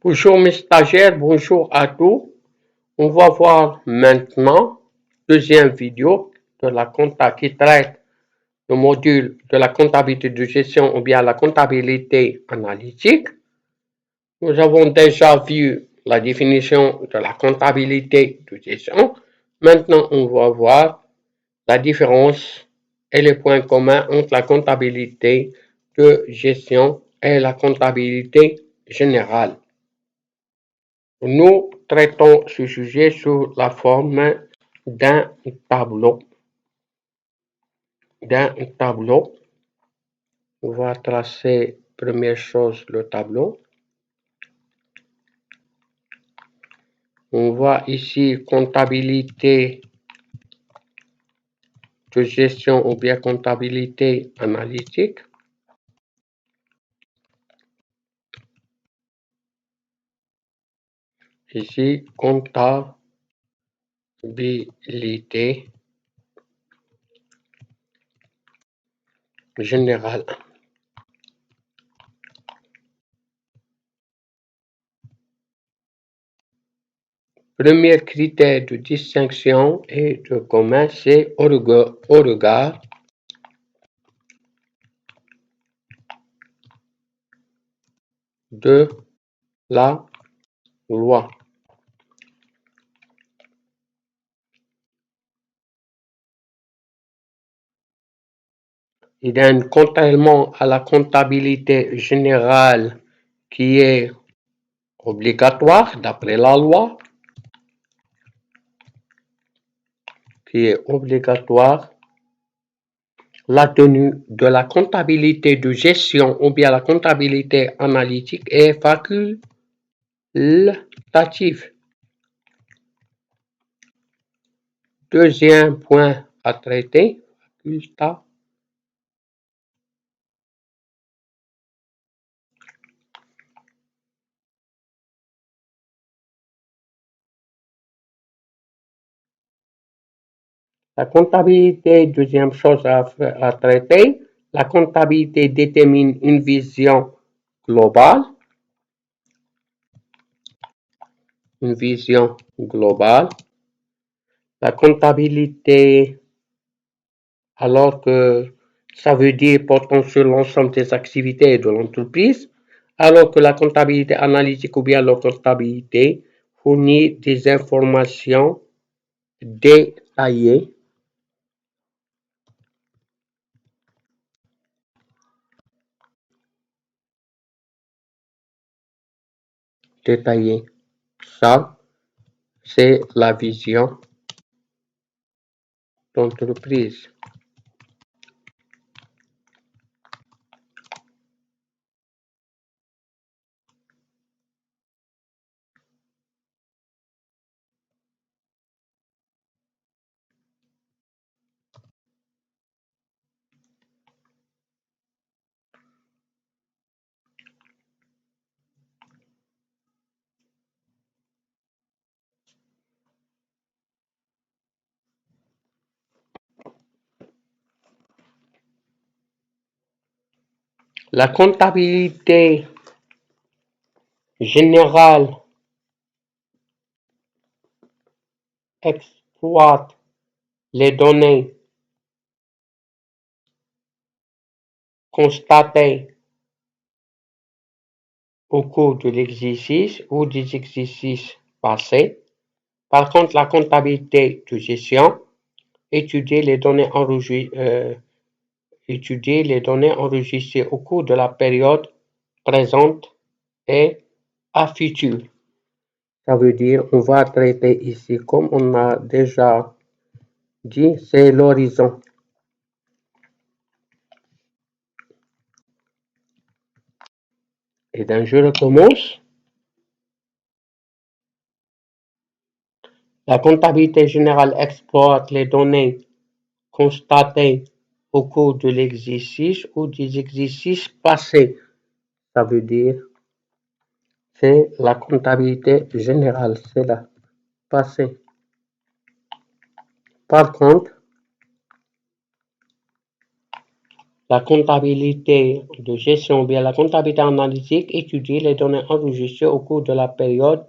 Bonjour mes stagiaires, bonjour à tous. On va voir maintenant deuxième vidéo de la compta qui traite le module de la comptabilité de gestion ou bien la comptabilité analytique. Nous avons déjà vu la définition de la comptabilité de gestion. Maintenant, on va voir la différence et les points communs entre la comptabilité de gestion et la comptabilité générale. Nous traitons ce sujet sous la forme d'un tableau. On va tracer première chose le tableau. On voit ici comptabilité de gestion ou bien comptabilité analytique. Ici, comptabilité générale. Premier critère de distinction et de commun, c'est au regard de la loi. Contrairement à la comptabilité générale qui est obligatoire d'après la loi, la tenue de la comptabilité de gestion ou bien la comptabilité analytique est facultative. Deuxième point à traiter, la comptabilité, deuxième chose à traiter, la comptabilité détermine une vision globale. La comptabilité, alors que ça veut dire portant sur l'ensemble des activités de l'entreprise, alors que la comptabilité analytique ou bien la comptabilité fournit des informations détaillées Ça, c'est la vision d'entreprise. La comptabilité générale exploite les données constatées au cours de l'exercice ou des exercices passés. Par contre, la comptabilité de gestion étudie les données enregistrées au cours de la période présente et à futur. Ça veut dire, on va traiter ici, comme on a déjà dit, c'est l'horizon. Et donc, je recommence. La comptabilité générale exploite les données constatées au cours de l'exercice ou des exercices passés. Ça veut dire, c'est la comptabilité générale, c'est la passé. Par contre, La comptabilité de gestion, bien la comptabilité analytique étudie les données enregistrées au cours de la période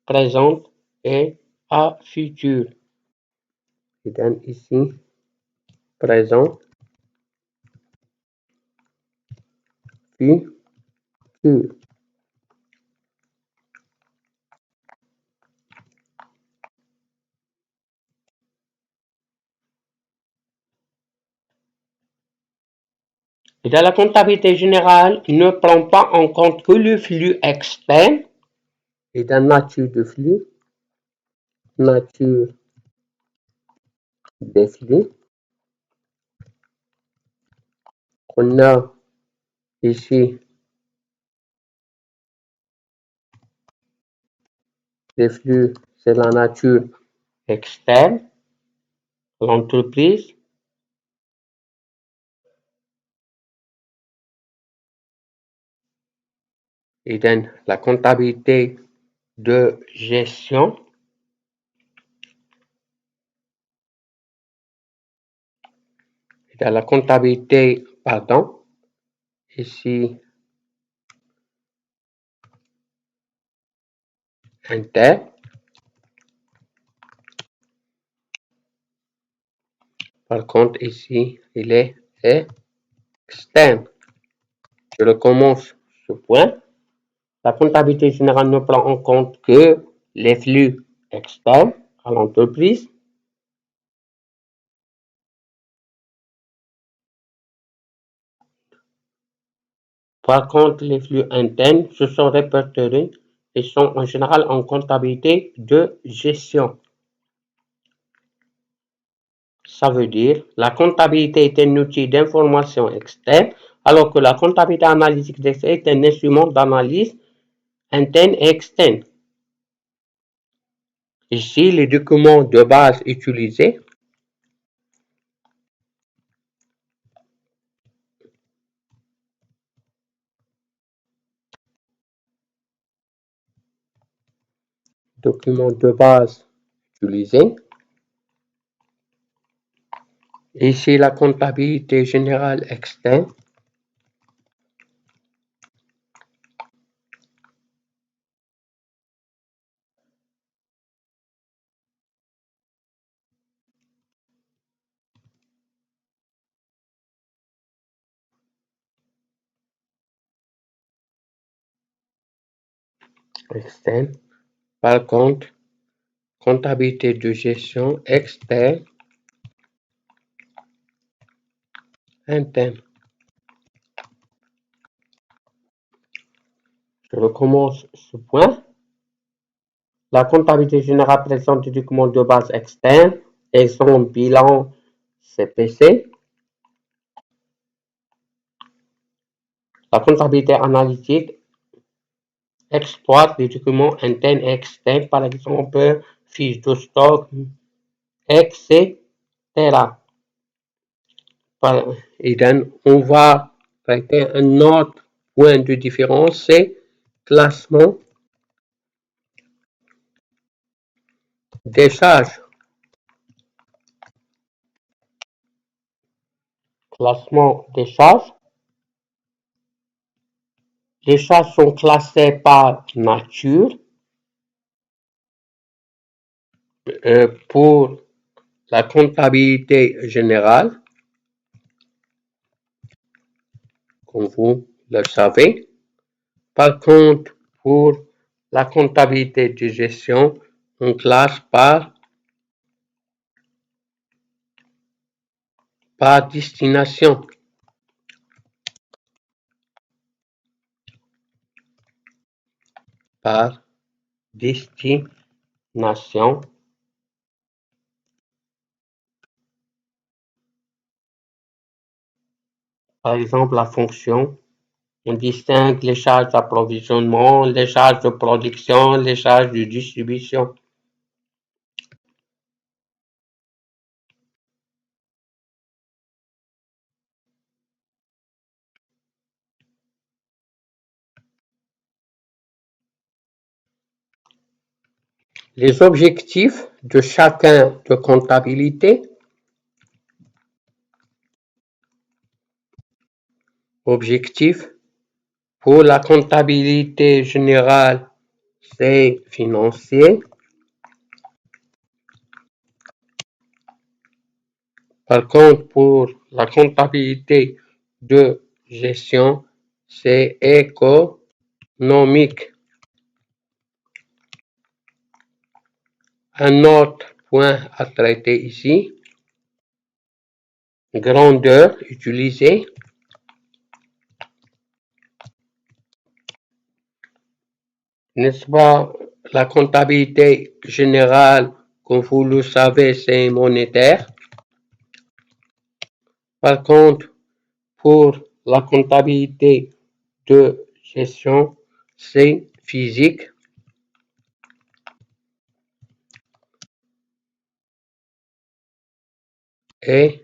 présente et à future. Je donne ici présent, futur. Et dans la comptabilité générale, ne prend pas en compte que le flux externe. Et dans nature de flux, nature des flux, on a ici les flux, c'est la nature externe, l'entreprise. Et dans la comptabilité de gestion, et dans la comptabilité, pardon, ici, interne. Par contre, ici, il est externe. Je recommence ce point. La comptabilité générale ne prend en compte que les flux externes à l'entreprise. Par contre, les flux internes se sont répertoriés et sont en général en comptabilité de gestion. Ça veut dire la comptabilité est un outil d'information externe, alors que la comptabilité analytique est un instrument d'analyse interne et externe. Ici, les documents de base utilisés. Documents de base utilisés. Ici, la comptabilité générale externe. Externe. Par contre, comptabilité de gestion externe, interne. Je recommence ce point. La comptabilité générale présente des documents de base externes, exemple bilan CPC. La comptabilité analytique exploite les documents internes et externes, par exemple fiches de stock, etc. Et donc, on va traiter un autre point de différence, c'est classement des charges. Classement des charges. Les charges sont classées par nature. Pour la comptabilité générale, comme vous le savez. Par contre, pour la comptabilité de gestion, on classe par destination. Par destination. Par exemple, la fonction, on distingue les charges d'approvisionnement, les charges de production, les charges de distribution. Les objectifs de chacun de comptabilité. objectif. Pour la comptabilité générale, c'est financier. Par contre, pour la comptabilité de gestion, c'est économique. Un autre point à traiter ici, grandeur utilisée. N'est-ce pas, la comptabilité générale, comme vous le savez, c'est monétaire. Par contre, pour la comptabilité de gestion, c'est physique. Et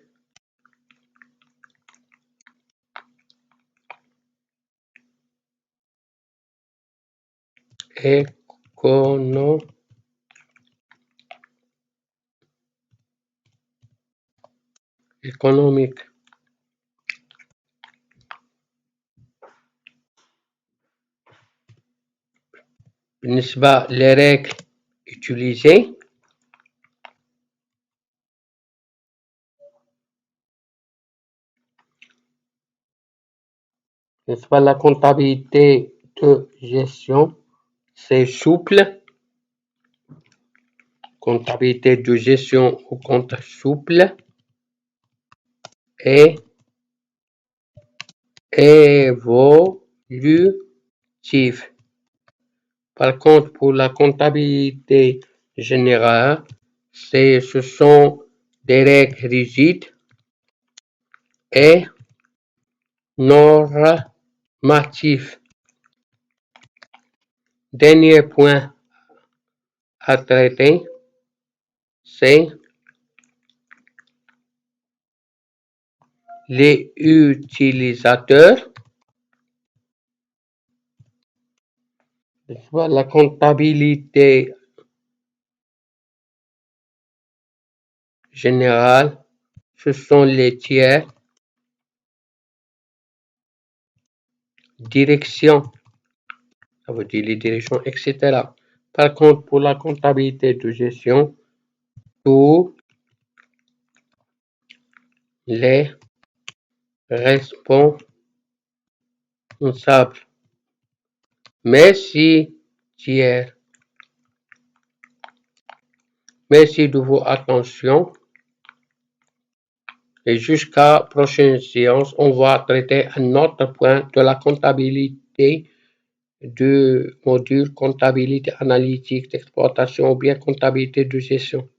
économique. N'est-ce pas, les règles utilisées? N'est-ce pas, la comptabilité de gestion, c'est souple. Comptabilité de gestion au compte souple et évolutif. Par contre, pour la comptabilité générale, ce sont des règles rigides et normatives. Dernier point à traiter, c'est les utilisateurs. La comptabilité générale, ce sont les tiers, direction, ça veut dire les directions, etc. Par contre, pour la comptabilité de gestion, tous les responsables. Merci, tiers. Merci de votre attention. Et jusqu'à la prochaine séance, on va traiter un autre point de la comptabilité du module comptabilité analytique d'exploitation ou bien comptabilité de gestion.